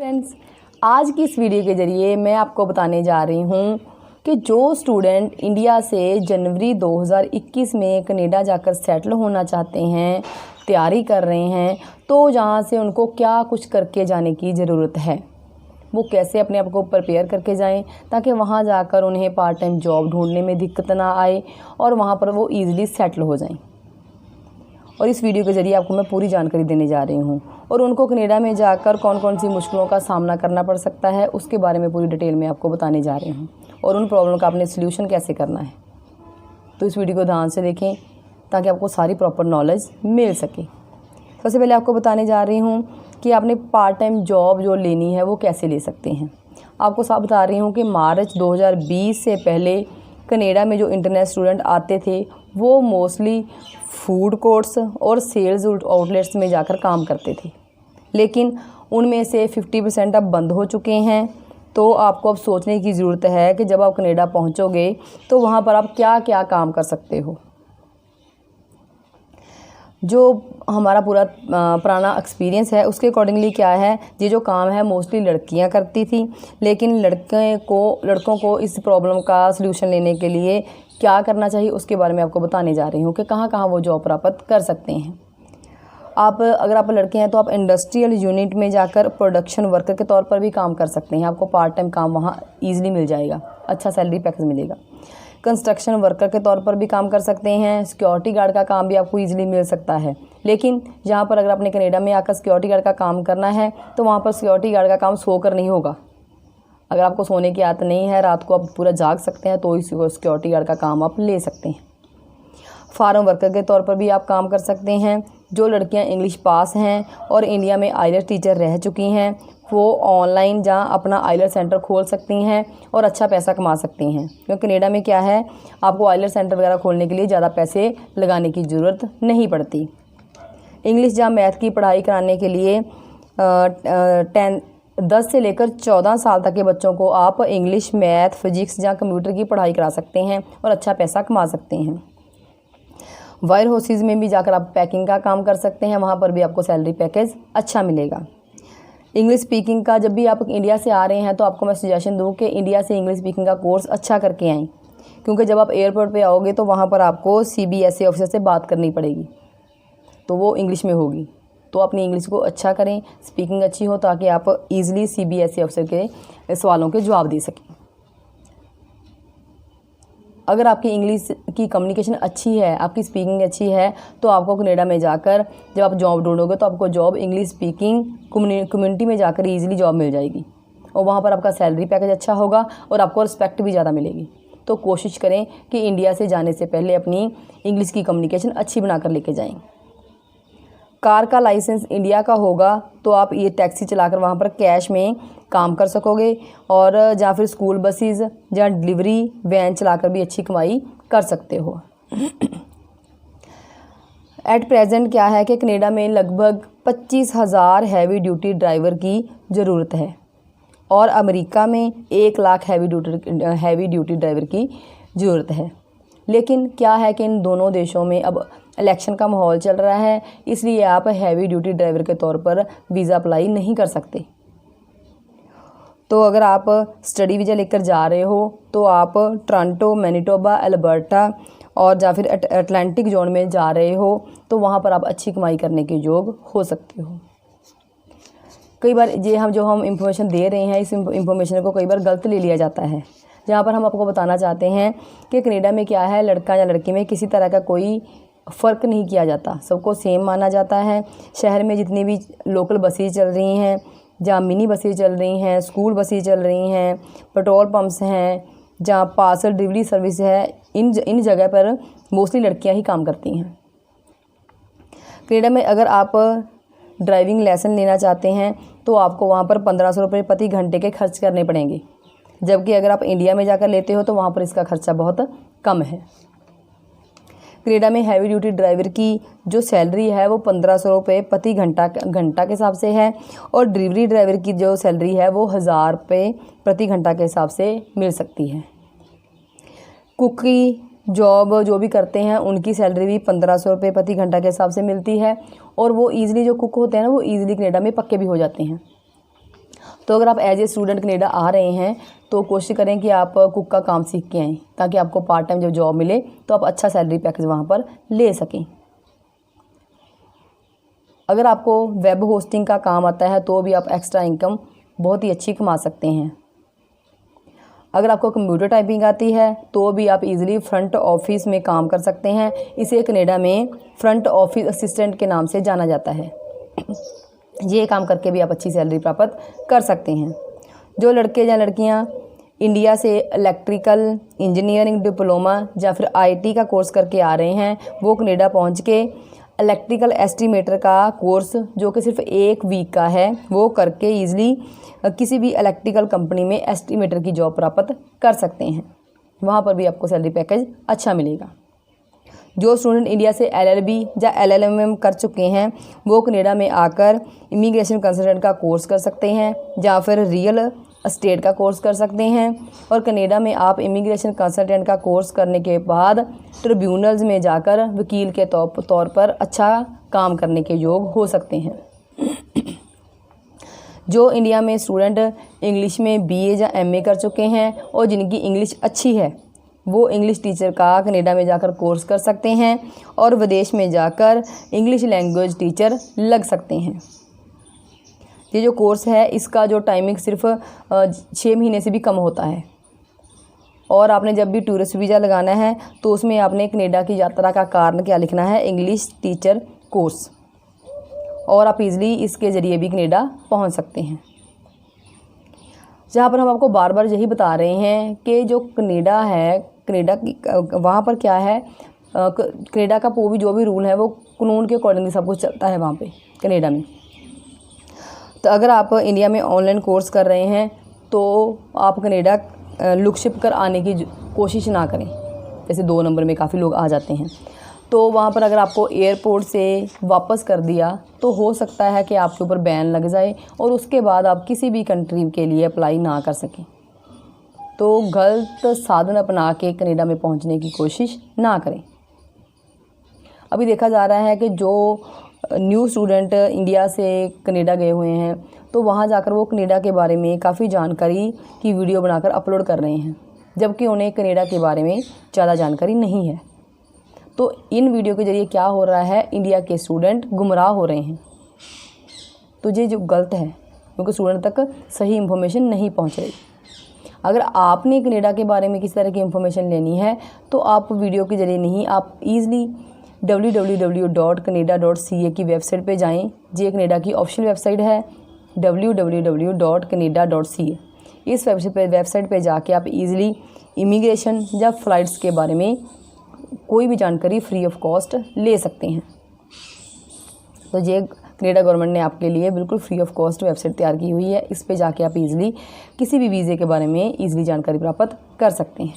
Friends, आज की इस वीडियो के ज़रिए मैं आपको बताने जा रही हूँ कि जो स्टूडेंट इंडिया से जनवरी 2021 में कनाडा जाकर सेटल होना चाहते हैं, तैयारी कर रहे हैं, तो जहाँ से उनको क्या कुछ करके जाने की ज़रूरत है, वो कैसे अपने आप को प्रिपेयर करके जाएं ताकि वहाँ जाकर उन्हें पार्ट टाइम जॉब ढूंढने में दिक्कत ना आए और वहाँ पर वो ईज़िली सेटल हो जाएं। और इस वीडियो के ज़रिए आपको मैं पूरी जानकारी देने जा रही हूँ और उनको कनाडा में जाकर कौन कौन सी मुश्किलों का सामना करना पड़ सकता है उसके बारे में पूरी डिटेल में आपको बताने जा रही हूँ और उन प्रॉब्लम का आपने सोल्यूशन कैसे करना है। तो इस वीडियो को ध्यान से देखें ताकि आपको सारी प्रॉपर नॉलेज मिल सके। सबसे पहले आपको बताने जा रही हूँ कि आपने पार्ट टाइम जॉब जो लेनी है वो कैसे ले सकते हैं। आपको साफ बता रही हूँ कि मार्च 2020 से पहले कनाडा में जो इंटरनेशनल स्टूडेंट आते थे वो मोस्टली फूड कोर्ट्स और सेल्स आउटलेट्स में जाकर काम करते थे, लेकिन उनमें से 50% अब बंद हो चुके हैं। तो आपको अब सोचने की ज़रूरत है कि जब आप कनाडा पहुंचोगे तो वहां पर आप क्या क्या काम कर सकते हो। जो हमारा पूरा पुराना एक्सपीरियंस है उसके अकॉर्डिंगली क्या है, ये जो काम है मोस्टली लड़कियां करती थी, लेकिन लड़कों को इस प्रॉब्लम का सलूशन लेने के लिए क्या करना चाहिए उसके बारे में आपको बताने जा रही हूँ कि कहाँ कहाँ वो जॉब प्राप्त कर सकते हैं। अगर आप लड़के हैं तो आप इंडस्ट्रियल यूनिट में जाकर प्रोडक्शन वर्कर के तौर पर भी काम कर सकते हैं। आपको पार्ट टाइम काम वहाँ ईजिली मिल जाएगा, अच्छा सैलरी पैकेज मिलेगा। कंस्ट्रक्शन वर्कर के तौर पर भी काम कर सकते हैं। सिक्योरिटी गार्ड का काम भी आपको ईजिली मिल सकता है, लेकिन जहाँ पर अगर आपने कनाडा में आकर सिक्योरिटी गार्ड का काम करना है तो वहाँ पर सिक्योरिटी गार्ड का काम सोकर नहीं होगा। अगर आपको सोने की आदत नहीं है, रात को आप पूरा जाग सकते हैं, तो इस सिक्योरिटी गार्ड का काम आप ले सकते हैं। फार्म वर्कर के तौर पर भी आप काम कर सकते हैं। जो लड़कियां इंग्लिश पास हैं और इंडिया में आइलेट्स टीचर रह चुकी हैं वो ऑनलाइन जहाँ अपना आइलेट्स सेंटर खोल सकती हैं और अच्छा पैसा कमा सकती हैं, क्योंकि कनाडा में क्या है, आपको आइलेट्स सेंटर वगैरह खोलने के लिए ज़्यादा पैसे लगाने की ज़रूरत नहीं पड़ती। इंग्लिश जहाँ मैथ की पढ़ाई कराने के लिए 10 से लेकर 14 साल तक के बच्चों को आप इंग्लिश, मैथ, फिजिक्स या कंप्यूटर की पढ़ाई करा सकते हैं और अच्छा पैसा कमा सकते हैं। वायर हाउसेज में भी जाकर आप पैकिंग का काम कर सकते हैं, वहाँ पर भी आपको सैलरी पैकेज अच्छा मिलेगा। इंग्लिश स्पीकिंग का, जब भी आप इंडिया से आ रहे हैं तो आपको मैं सजेशन दूँ कि इंडिया से इंग्लिश स्पीकिंग का कोर्स अच्छा करके आएँ, क्योंकि जब आप एयरपोर्ट पे आओगे तो वहाँ पर आपको CBSE ऑफिसर से बात करनी पड़ेगी, तो वो इंग्लिश में होगी। तो अपनी इंग्लिश को अच्छा करें, स्पीकिंग अच्छी हो, ताकि आप ईज़िली CBSE ऑफिसर के सवालों के जवाब दे सकें। अगर आपकी इंग्लिश की कम्युनिकेशन अच्छी है, आपकी स्पीकिंग अच्छी है, तो आपको कनाडा में जाकर जब आप जॉब ढूंढोगे तो आपको जॉब इंग्लिश स्पीकिंग कम्युनिटी में जाकर ईजिली जॉब मिल जाएगी और वहाँ पर आपका सैलरी पैकेज अच्छा होगा और आपको रिस्पेक्ट भी ज़्यादा मिलेगी। तो कोशिश करें कि इंडिया से जाने से पहले अपनी इंग्लिश की कम्युनिकेशन अच्छी बनाकर लेके जाएँ। कार का लाइसेंस इंडिया का होगा तो आप ये टैक्सी चलाकर वहाँ पर कैश में काम कर सकोगे, और या फिर स्कूल बसेस या डिलीवरी वैन चलाकर भी अच्छी कमाई कर सकते हो। एट प्रेजेंट क्या है कि कनाडा में लगभग 25,000 हैवी ड्यूटी ड्राइवर की ज़रूरत है और अमेरिका में 1 लाख हैवी ड्यूटी ड्राइवर की ज़रूरत है। लेकिन क्या है कि इन दोनों देशों में अब इलेक्शन का माहौल चल रहा है, इसलिए आप हैवी ड्यूटी ड्राइवर के तौर पर वीज़ा अप्लाई नहीं कर सकते। तो अगर आप स्टडी वीज़ा लेकर जा रहे हो तो आप टोरंटो, मैनिटोबा, अल्बर्टा और या फिर अटलांटिक जोन में जा रहे हो तो वहाँ पर आप अच्छी कमाई करने के योग हो सकते हो। कई बार जो हम इंफॉर्मेशन दे रहे हैं, इस इंफॉर्मेशन को कई बार गलत ले लिया जाता है, जहाँ पर हम आपको बताना चाहते हैं कि कनाडा में क्या है, लड़का या लड़की में किसी तरह का कोई फ़र्क नहीं किया जाता, सबको सेम माना जाता है। शहर में जितनी भी लोकल बसेज चल रही हैं, जहाँ मिनी बसेज चल रही हैं, स्कूल बसेज चल रही हैं, पेट्रोल पंप्स हैं, जहाँ पार्सल डिलीवरी सर्विस है, इन जगह पर मोस्टली लड़कियां ही काम करती हैं। कनाडा में अगर आप ड्राइविंग लाइसेंस लेना चाहते हैं तो आपको वहाँ पर 1500 रुपये प्रति घंटे के खर्च करने पड़ेंगे, जबकि अगर आप इंडिया में जाकर लेते हो तो वहाँ पर इसका खर्चा बहुत कम है। कनाडा में हैवी ड्यूटी ड्राइवर की जो सैलरी है वो 1500 रुपये प्रति घंटा के हिसाब से है, और डिलीवरी ड्राइवर की जो सैलरी है वो 1000 रुपये प्रति घंटा के हिसाब से मिल सकती है। कुक की जॉब जो भी करते हैं उनकी सैलरी भी 1500 रुपये प्रति घंटा के हिसाब से मिलती है, और वो ईज़िली जो कुक होते हैं ना वो ईज़िली कनाडा में पक्के भी हो जाते हैं। तो अगर आप एज ए स्टूडेंट कनाडा आ रहे हैं तो कोशिश करें कि आप कुक का काम सीख के आएँ, ताकि आपको पार्ट टाइम जब जॉब मिले तो आप अच्छा सैलरी पैकेज वहाँ पर ले सकें। अगर आपको वेब होस्टिंग का काम आता है तो भी आप एक्स्ट्रा इनकम बहुत ही अच्छी कमा सकते हैं। अगर आपको कंप्यूटर टाइपिंग आती है तो भी आप इजीली फ्रंट ऑफिस में काम कर सकते हैं। इसे कनाडा में फ्रंट ऑफिस असिस्टेंट के नाम से जाना जाता है। ये काम करके भी आप अच्छी सैलरी प्राप्त कर सकते हैं। जो लड़के या लड़कियां इंडिया से इलेक्ट्रिकल इंजीनियरिंग डिप्लोमा या फिर आईटी का कोर्स करके आ रहे हैं, वो कनाडा पहुंच के इलेक्ट्रिकल एस्टिमेटर का कोर्स जो कि सिर्फ 1 वीक का है, वो करके ईज़िली किसी भी इलेक्ट्रिकल कंपनी में एस्टिमेटर की जॉब प्राप्त कर सकते हैं। वहाँ पर भी आपको सैलरी पैकेज अच्छा मिलेगा। जो स्टूडेंट इंडिया से LLB या LLM कर चुके हैं वो कनाडा में आकर इमिग्रेशन कंसल्टेंट का कोर्स कर सकते हैं या फिर रियल एस्टेट का कोर्स कर सकते हैं। और कनाडा में आप इमिग्रेशन कंसल्टेंट का कोर्स करने के बाद ट्रिब्यूनल्स में जाकर वकील के तौर पर अच्छा काम करने के योग हो सकते हैं। जो इंडिया में स्टूडेंट इंग्लिश में BA या MA कर चुके हैं और जिनकी इंग्लिश अच्छी है वो इंग्लिश टीचर का कनाडा में जाकर कोर्स कर सकते हैं और विदेश में जाकर इंग्लिश लैंग्वेज टीचर लग सकते हैं। ये जो कोर्स है इसका जो टाइमिंग सिर्फ 6 महीने से भी कम होता है। और आपने जब भी टूरिस्ट वीज़ा लगाना है तो उसमें आपने कनाडा की यात्रा का कारण क्या लिखना है, इंग्लिश टीचर कोर्स, और आप इजीली इसके ज़रिए भी कनाडा पहुंच सकते हैं। जहाँ पर हम आपको बार बार यही बता रहे हैं कि जो कनाडा है, कनाडा की वहाँ पर क्या है, कनाडा का जो भी रूल है वो कानून के अकॉर्डिंग सब कुछ चलता है वहाँ पे कनाडा में। तो अगर आप इंडिया में ऑनलाइन कोर्स कर रहे हैं तो आप कनाडा लुक शिप कर आने की कोशिश ना करें। जैसे 2 नंबर में काफ़ी लोग आ जाते हैं, तो वहाँ पर अगर आपको एयरपोर्ट से वापस कर दिया तो हो सकता है कि आपके ऊपर बैन लग जाए और उसके बाद आप किसी भी कंट्री के लिए अप्लाई ना कर सकें। तो गलत साधन अपना के कनाडा में पहुँचने की कोशिश ना करें। अभी देखा जा रहा है कि जो न्यू स्टूडेंट इंडिया से कनाडा गए हुए हैं तो वहाँ जाकर वो कनाडा के बारे में काफ़ी जानकारी की वीडियो बनाकर अपलोड कर रहे हैं, जबकि उन्हें कनाडा के बारे में ज़्यादा जानकारी नहीं है। तो इन वीडियो के ज़रिए क्या हो रहा है, इंडिया के स्टूडेंट गुमराह हो रहे हैं। तो ये जो गलत है, क्योंकि स्टूडेंट तक सही इन्फॉर्मेशन नहीं पहुँच रही। अगर आपने कनाडा के बारे में किसी तरह की इन्फॉर्मेशन लेनी है तो आप वीडियो के ज़रिए नहीं, आप ईज़िली www.canada.ca की वेबसाइट पे जाएं। ये कनाडा की ऑफिशियल वेबसाइट है www.canada.ca। इस वेबसाइट पे जाके आप इजीली इमिग्रेशन या फ़्लाइट्स के बारे में कोई भी जानकारी फ्री ऑफ कॉस्ट ले सकते हैं। तो ये कनाडा गवर्नमेंट ने आपके लिए बिल्कुल फ्री ऑफ कॉस्ट वेबसाइट तैयार की हुई है। इस पे जाके आप इजीली किसी भी वीज़े के बारे में इजीली जानकारी प्राप्त कर सकते हैं।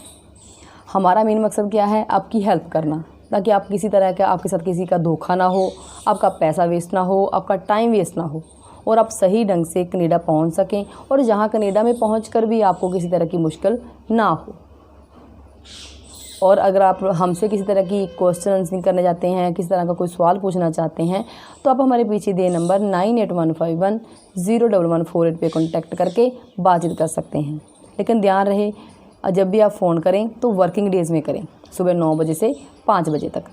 हमारा मेन मकसद क्या है, आपकी हेल्प करना, ताकि आप किसी तरह का आपके साथ किसी का धोखा ना हो, आपका पैसा वेस्ट ना हो, आपका टाइम वेस्ट ना हो और आप सही ढंग से कनाडा पहुंच सकें और जहां कनाडा में पहुंचकर भी आपको किसी तरह की मुश्किल ना हो। और अगर आप हमसे किसी तरह की क्वेश्चन आंसरिंग करना चाहते हैं, किसी तरह का कोई सवाल पूछना चाहते हैं, तो आप हमारे पीछे दिए नंबर 9815101148 पे कॉन्टैक्ट करके बातचीत कर सकते हैं। लेकिन ध्यान रहे, जब भी आप फ़ोन करें तो वर्किंग डेज़ में करें, सुबह 9 बजे से 5 बजे तक।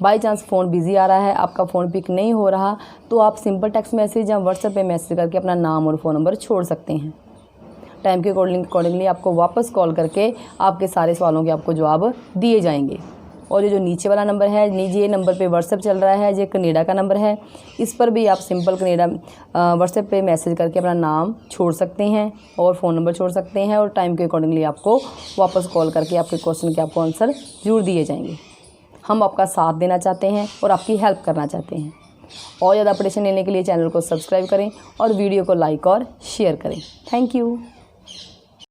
बाई चांस फ़ोन बिज़ी आ रहा है, आपका फ़ोन पिक नहीं हो रहा, तो आप सिंपल टेक्स्ट मैसेज या व्हाट्सएप पे मैसेज करके अपना नाम और फ़ोन नंबर छोड़ सकते हैं। टाइम के अकॉर्डिंगली आपको वापस कॉल करके आपके सारे सवालों के आपको जवाब दिए जाएंगे। और ये जो नीचे वाला नंबर है, ये नंबर पे व्हाट्सएप चल रहा है, ये कनाडा का नंबर है। इस पर भी आप सिंपल कनाडा व्हाट्सएप पे मैसेज करके अपना नाम छोड़ सकते हैं और फ़ोन नंबर छोड़ सकते हैं और टाइम के अकॉर्डिंगली आपको वापस कॉल करके आपके क्वेश्चन के आपको आंसर ज़रूर दिए जाएंगे। हम आपका साथ देना चाहते हैं और आपकी हेल्प करना चाहते हैं। और ज़्यादा अपडेशन लेने के लिए चैनल को सब्सक्राइब करें और वीडियो को लाइक और शेयर करें। Thank you.